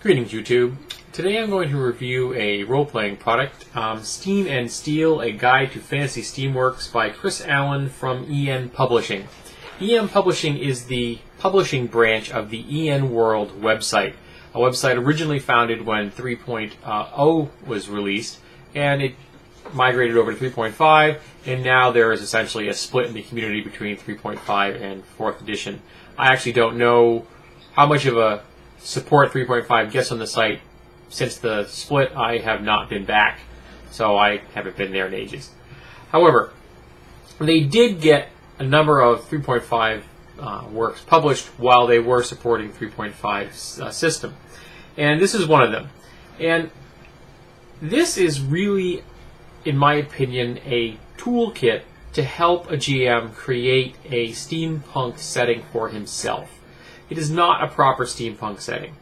Greetings, YouTube. Today I'm going to review a role-playing product, Steam and Steel, A Guide to Fantasy Steamworks by Chris Allen from EN Publishing. EN Publishing is the publishing branch of the EN World website, a website originally founded when 3.0 was released, and it migrated over to 3.5, and now there is essentially a split in the community between 3.5 and 4th edition. I actually don't know how much of a support 3.5 gets on the site. Since the split, I have not been back, so I haven't been there in ages. However, they did get a number of 3.5 works published while they were supporting 3.5's system, and this is one of them. And this is really, in my opinion, a toolkit to help a GM create a steampunk setting for himself. It is not a proper steampunk setting.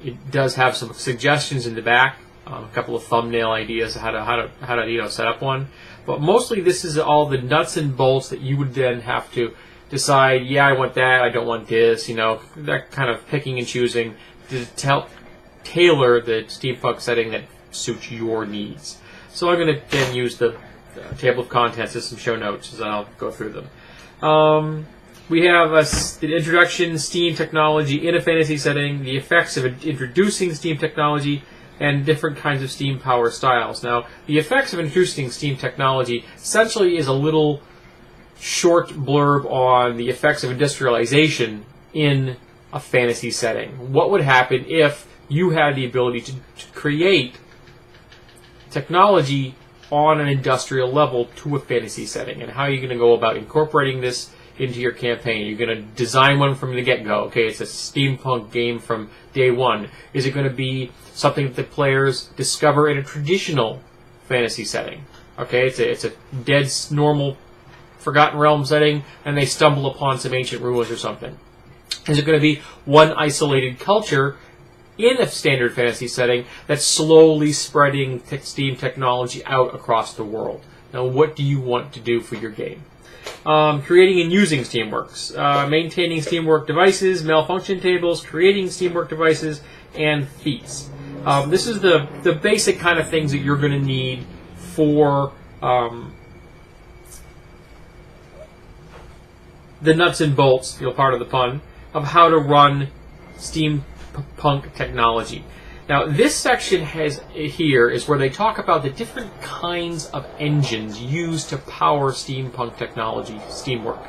It does have some suggestions in the back, a couple of thumbnail ideas how to set up one. But mostly, this is all the nuts and bolts that you would then have to decide. Yeah, I want that. I don't want this. You know, that kind of picking and choosing to help tailor the steampunk setting that suits your needs. So I'm going to then use the table of contents as some show notes as I'll go through them. We have the introduction, steam technology in a fantasy setting, the effects of introducing steam technology, and different kinds of steam power styles. Now, the effects of introducing steam technology essentially is a little short blurb on the effects of industrialization in a fantasy setting. What would happen if you had the ability to create technology on an industrial level to a fantasy setting, and how are you going to go about incorporating this into your campaign? You're going to design one from the get-go. Okay, it's a steampunk game from day one. Is it going to be something that the players discover in a traditional fantasy setting? Okay, it's a dead, normal, Forgotten Realm setting, and they stumble upon some ancient ruins or something. Is it going to be one isolated culture in a standard fantasy setting that's slowly spreading steam technology out across the world? Now, what do you want to do for your game? Creating and using Steamworks, maintaining Steamwork devices, malfunction tables, creating Steamwork devices, and feats. This is the basic kind of things that you're going to need for the nuts and bolts, part of the pun, of how to run steampunk technology. Now, this section here is where they talk about the different kinds of engines used to power steampunk technology, steamwork.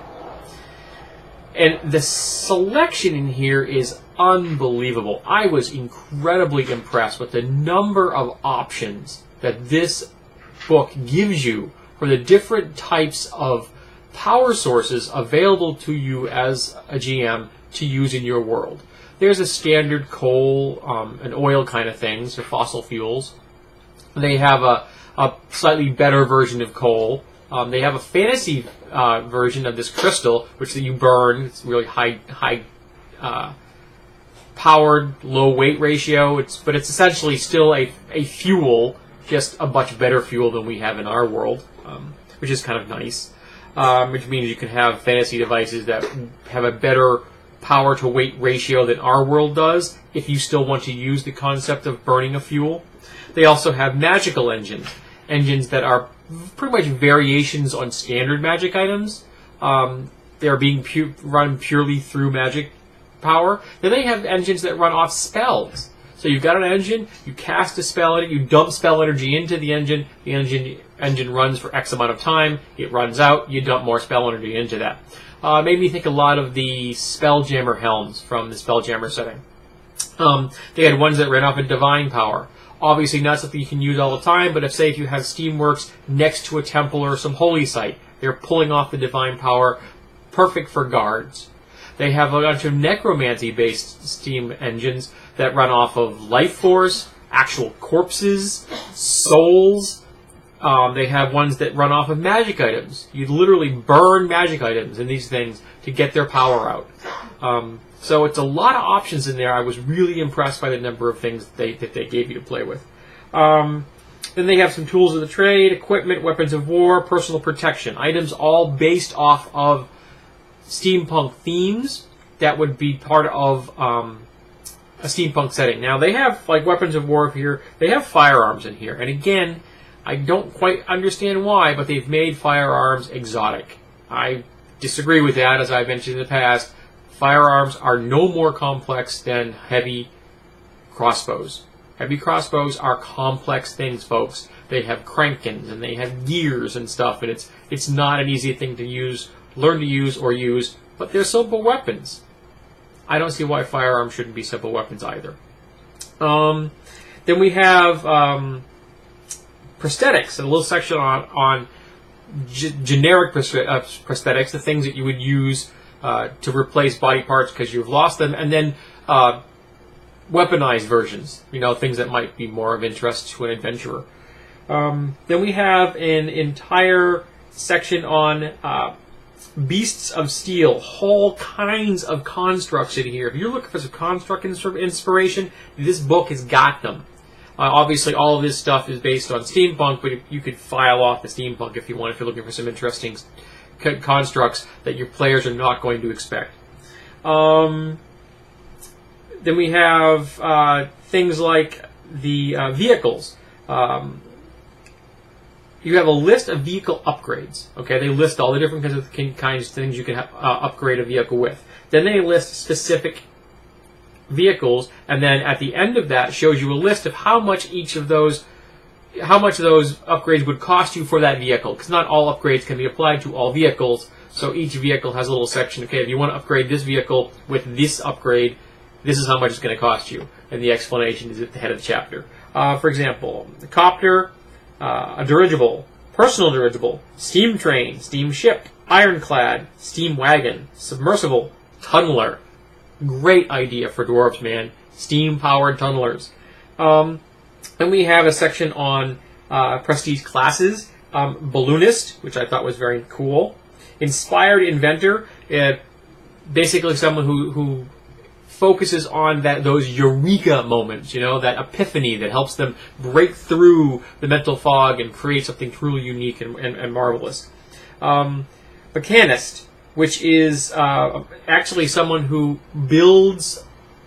And the selection in here is unbelievable. I was incredibly impressed with the number of options that this book gives you for the different types of power sources available to you as a GM to use in your world. There's a standard coal and oil kind of thing, so fossil fuels. They have a slightly better version of coal. They have a fantasy version of this crystal, which you burn. It's really high powered, low weight ratio. But it's essentially still a fuel, just a much better fuel than we have in our world, which is kind of nice. Which means you can have fantasy devices that have a better power to weight ratio than our world does, if you still want to use the concept of burning a fuel. They also have magical engines that are pretty much variations on standard magic items. They're being run purely through magic power. Then they have engines that run off spells. So you've got an engine, you cast a spell in it, you dump spell energy into the engine engine runs for X amount of time, it runs out, you dump more spell energy into that. Made me think a lot of the Spelljammer helms from the Spelljammer setting. They had ones that ran off of divine power. Obviously not something you can use all the time, but if you have Steamworks next to a temple or some holy site, they're pulling off the divine power, perfect for guards. They have a bunch of necromancy-based steam engines that run off of life force, actual corpses, souls. They have ones that run off of magic items. You literally burn magic items in these things to get their power out. So it's a lot of options in there. I was really impressed by the number of things that they gave you to play with. Then they have some tools of the trade, equipment, weapons of war, personal protection. Items all based off of steampunk themes that would be part of a steampunk setting. Now, they have, like, weapons of war here. They have firearms in here. And again, I don't quite understand why, but they've made firearms exotic. I disagree with that, as I've mentioned in the past. Firearms are no more complex than heavy crossbows. Heavy crossbows are complex things, folks. They have crankins, and they have gears and stuff, and it's not an easy thing to use, learn to use, or use, but they're simple weapons. I don't see why firearms shouldn't be simple weapons either. Then we have prosthetics, a little section on generic prosthetics, the things that you would use to replace body parts because you've lost them, and then weaponized versions, things that might be more of interest to an adventurer. Then we have an entire section on beasts of steel, whole kinds of constructs in here. If you're looking for some construct inspiration, this book has got them. Obviously, all of this stuff is based on steampunk, but you could file off the steampunk if you want, if you're looking for some interesting constructs that your players are not going to expect. Then we have things like the vehicles. You have a list of vehicle upgrades. Okay, they list all the different kinds of things you can upgrade a vehicle with. Then they list specific vehicles, and then at the end of that shows you a list of how much those upgrades would cost you for that vehicle. Because not all upgrades can be applied to all vehicles. So each vehicle has a little section. Okay, if you want to upgrade this vehicle with this upgrade, this is how much it's going to cost you. And the explanation is at the head of the chapter. For example, the copter, a dirigible, personal dirigible, steam train, steamship, ironclad, steam wagon, submersible, tunneler. Great idea for dwarves, man. Steam-powered tunnelers. And we have a section on prestige classes. Balloonist, which I thought was very cool. Inspired inventor, basically someone who focuses on those eureka moments, that epiphany that helps them break through the mental fog and create something truly unique and marvelous. Mechanist, which is actually someone who builds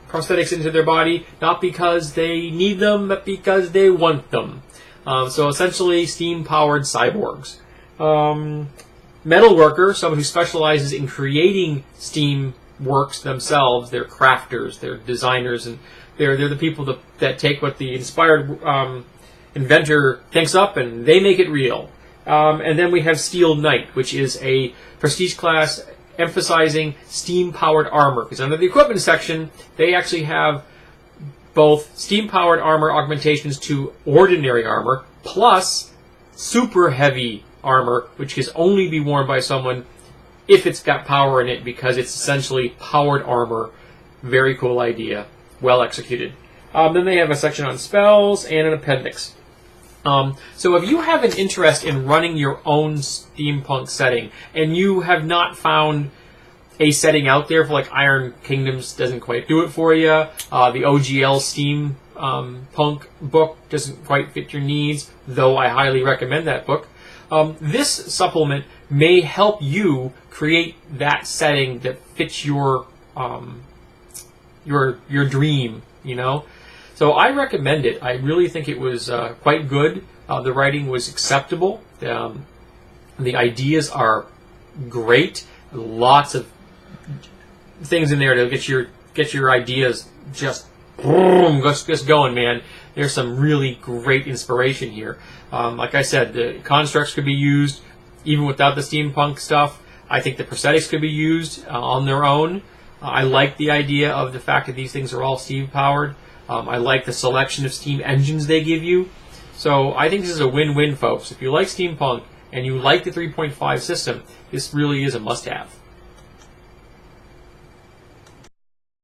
prosthetics into their body, not because they need them, but because they want them. So essentially, steam-powered cyborgs. Metalworker, someone who specializes in creating steam works themselves. They're crafters, they're designers, and they're the people that take what the inspired inventor thinks up and they make it real. And then we have Steel Knight, which is a prestige class emphasizing steam-powered armor. Because under the equipment section, they actually have both steam-powered armor augmentations to ordinary armor, plus super heavy armor, which can only be worn by someone if it's got power in it, because it's essentially powered armor. Very cool idea. Well executed. Then they have a section on spells and an appendix. So if you have an interest in running your own steampunk setting, and you have not found a setting out there for like Iron Kingdoms doesn't quite do it for you, the OGL steampunk book doesn't quite fit your needs, though I highly recommend that book. This supplement may help you create that setting that fits your dream, So I recommend it. I really think it was quite good. The writing was acceptable. The ideas are great. Lots of things in there to get your ideas just going, man. There's some really great inspiration here. Like I said, the constructs could be used even without the steampunk stuff. I think the prosthetics could be used on their own. I like the idea of the fact that these things are all steam-powered. I like the selection of steam engines they give you. So I think this is a win-win, folks. If you like steampunk and you like the 3.5 system, this really is a must-have.